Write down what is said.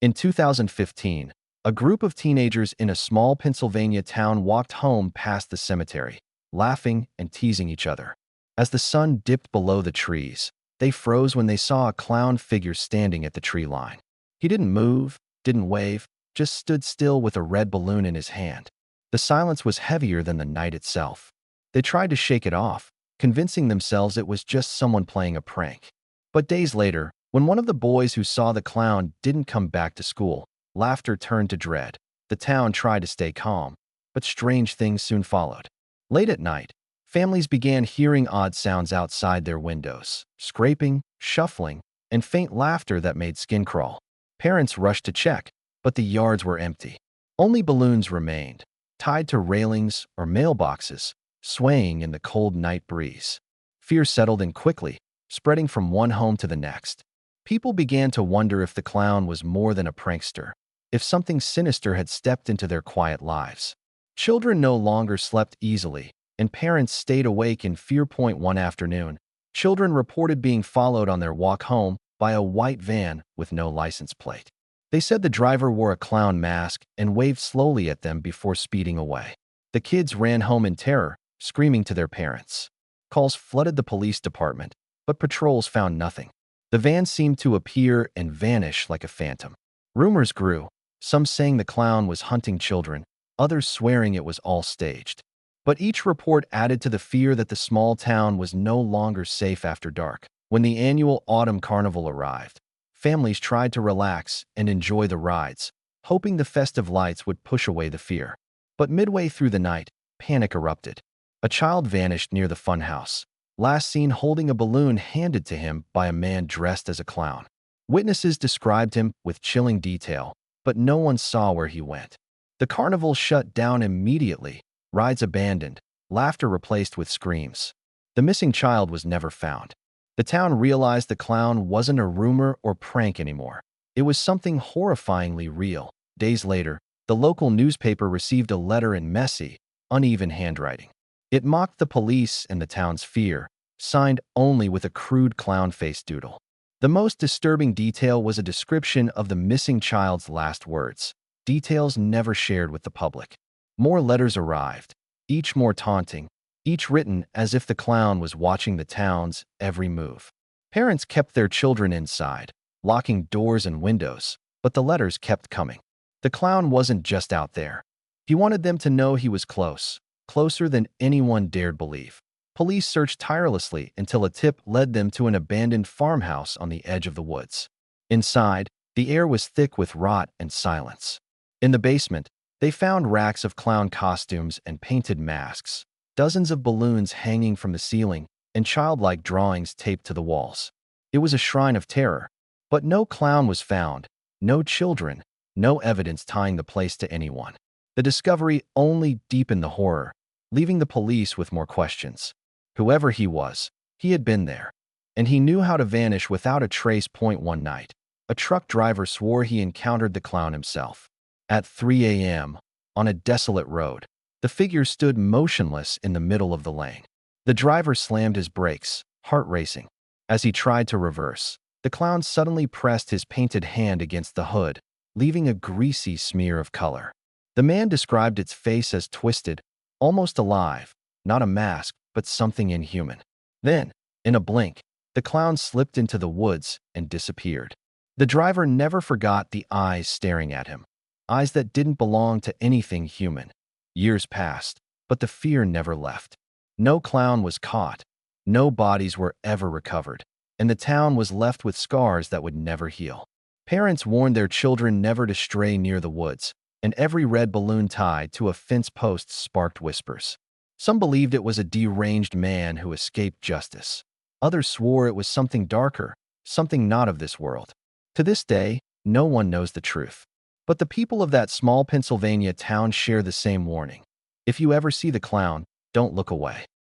In 2015, a group of teenagers in a small Pennsylvania town walked home past the cemetery, laughing and teasing each other. As the sun dipped below the trees, they froze when they saw a clown figure standing at the tree line. He didn't move, didn't wave, just stood still with a red balloon in his hand. The silence was heavier than the night itself. They tried to shake it off, convincing themselves it was just someone playing a prank. But days later, when one of the boys who saw the clown didn't come back to school, laughter turned to dread. The town tried to stay calm, but strange things soon followed. Late at night, families began hearing odd sounds outside their windows, scraping, shuffling, and faint laughter that made skin crawl. Parents rushed to check, but the yards were empty. Only balloons remained, tied to railings or mailboxes, swaying in the cold night breeze. Fear settled in quickly, spreading from one home to the next. People began to wonder if the clown was more than a prankster, if something sinister had stepped into their quiet lives. Children no longer slept easily, and parents stayed awake in fear. One afternoon, children reported being followed on their walk home by a white van with no license plate. They said the driver wore a clown mask and waved slowly at them before speeding away. The kids ran home in terror, screaming to their parents. Calls flooded the police department, but patrols found nothing. The van seemed to appear and vanish like a phantom. Rumors grew, some saying the clown was hunting children, others swearing it was all staged. But each report added to the fear that the small town was no longer safe after dark. When the annual autumn carnival arrived, families tried to relax and enjoy the rides, hoping the festive lights would push away the fear. But midway through the night, panic erupted. A child vanished near the funhouse, last seen holding a balloon handed to him by a man dressed as a clown. Witnesses described him with chilling detail, but no one saw where he went. The carnival shut down immediately, rides abandoned, laughter replaced with screams. The missing child was never found. The town realized the clown wasn't a rumor or prank anymore. It was something horrifyingly real. Days later, the local newspaper received a letter in messy, uneven handwriting. It mocked the police and the town's fear, signed only with a crude clown-faced doodle. The most disturbing detail was a description of the missing child's last words, details never shared with the public. More letters arrived, each more taunting, each written as if the clown was watching the town's every move. Parents kept their children inside, locking doors and windows, but the letters kept coming. The clown wasn't just out there. He wanted them to know he was close, closer than anyone dared believe. Police searched tirelessly until a tip led them to an abandoned farmhouse on the edge of the woods. Inside, the air was thick with rot and silence. In the basement, they found racks of clown costumes and painted masks, dozens of balloons hanging from the ceiling, and childlike drawings taped to the walls. It was a shrine of terror, but no clown was found, no children, no evidence tying the place to anyone. The discovery only deepened the horror, leaving the police with more questions. Whoever he was, he had been there, and he knew how to vanish without a trace. One night, a truck driver swore he encountered the clown himself. At 3 a.m., on a desolate road, the figure stood motionless in the middle of the lane. The driver slammed his brakes, heart racing. As he tried to reverse, the clown suddenly pressed his painted hand against the hood, leaving a greasy smear of color. The man described its face as twisted, almost alive, not a mask, but something inhuman. Then, in a blink, the clown slipped into the woods and disappeared. The driver never forgot the eyes staring at him, eyes that didn't belong to anything human. Years passed, but the fear never left. No clown was caught, no bodies were ever recovered, and the town was left with scars that would never heal. Parents warned their children never to stray near the woods, and every red balloon tied to a fence post sparked whispers. Some believed it was a deranged man who escaped justice. Others swore it was something darker, something not of this world. To this day, no one knows the truth. But the people of that small Pennsylvania town share the same warning. If you ever see the clown, don't look away.